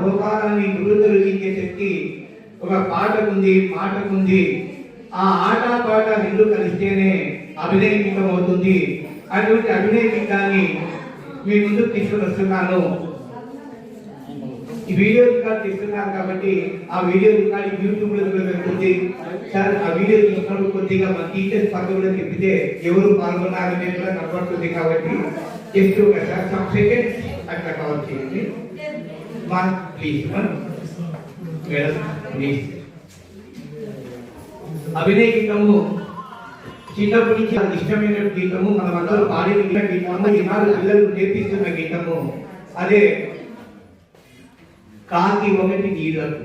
భూపాలాన్ని మృదులగించే శక్తి ఒక పాటకుంది, మాటకుంది. ఆ ఆట పాట రెండు కలిస్తేనే అభినయ గీతం అవుతుంది. అటువంటి అభినయ గీతాన్ని మీ ముందుకు తీసుకుని వస్తున్నాను. ఈ వీడియో రికార్డ్ చేస్తున్నారు కాబట్టి ఆ వీడియో రికార్డ్ యూట్యూబ్ లో పెడుతుంది సార్. ఆ వీడియో తీసుకున్నప్పుడు కొద్దిగా మన టీచర్స్ పక్కన కూడా చెప్పితే ఎవరు పాల్గొన్నారనే కూడా కనబడుతుంది. కాబట్టి జస్ట్ ఒక సమ్ సెకండ్స్ అట్లా కవర్ చేయండి. Please please. అభినయ గీతము చిన్నప్పటి నుంచి ఇష్టమైన గీతము, మనం అందరూ పాడే గీతము, ఈనాడు పిల్లలు నేర్పిస్తున్న గీతము. అదే కాకి ఒకటి నీళ్ళకు.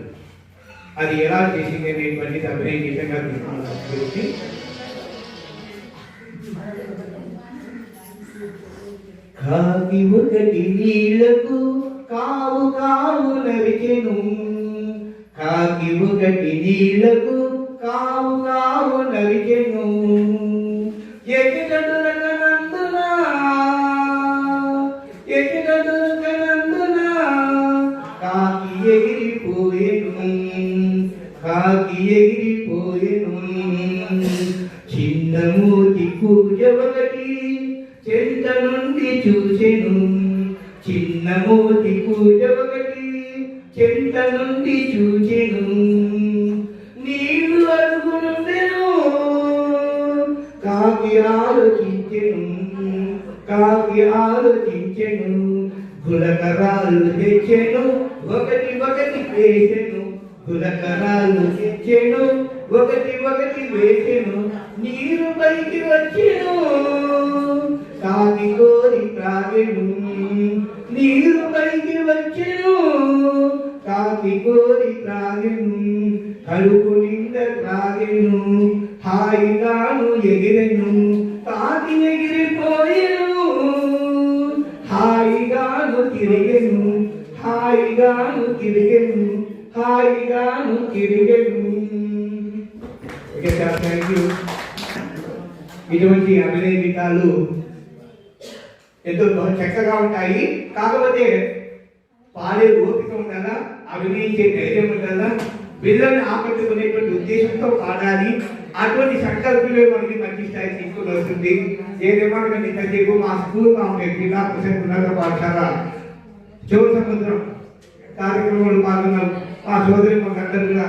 అది ఎలా చేసింది అనేటువంటి అభినయ గీతంగా గురించి కాకి ఒకటి నీళ్లకు కావు కావు నరికెను, కాకి ఒకటి నీళ్లకు కావు కావు నరికెను, ఎగినదులకనందున ఎగినదులకనందున కాకి ఎగిరిపోయెను, కాకి ఎగిరిపోయెను. చిన్నమూతి కూజ ఒకటి చెంత నుండి చూసెను, చిన్నమూతి కూజ ఒకటి చెంత నుండి చూచెను. నీళ్లు అడుగునుండెను, కాకి ఆలోచించెను, కాకి ఆలోచించెను. గులకరాలు తెచ్చెను, ఒకటి ఒకటి వేసెను, గులకరాలు తెచ్చెను, ఒకటి ఒకటి వేసెను. నీరు పైకి వచ్చెను, కాకి కోరి త్రాగెను, నీరు పైకి వచ్చెను, కాకి కోరి త్రాగెను. కడుపు నిండా త్రాగెను, హాయిగాను ఎగిరెను, కాకి ఎగిరిపోయెను, హాయిగాను తిరిగెను, హాయిగాను తిరిగెను, హాయిగాను తిరిగెను. Okay sir, thank you. ఇటువంటి అభినయ గీతాలు ఎంతో చక్కగా ఉంటాయి. కాకపోతే పాడే ఓపిక ఉండాలా, అభినయించే ధైర్యం ఉండాలా, పిల్లల్ని ఆకట్టుకునేటువంటి ఉద్దేశంతో పాడాలి. అటువంటి సంకల్పమే మనకి మంచి స్థాయి తీసుకుని వస్తుంది. ఏదేమన్నా ఇంతసేపు మా స్కూల్ కాంప్లెక్స్ జిల్లా పరిషత్ ఉన్నత పాఠశాల శివసముద్రం కార్యక్రమంలో పాల్గొన్నాం. మా సోదరులందరూ కూడా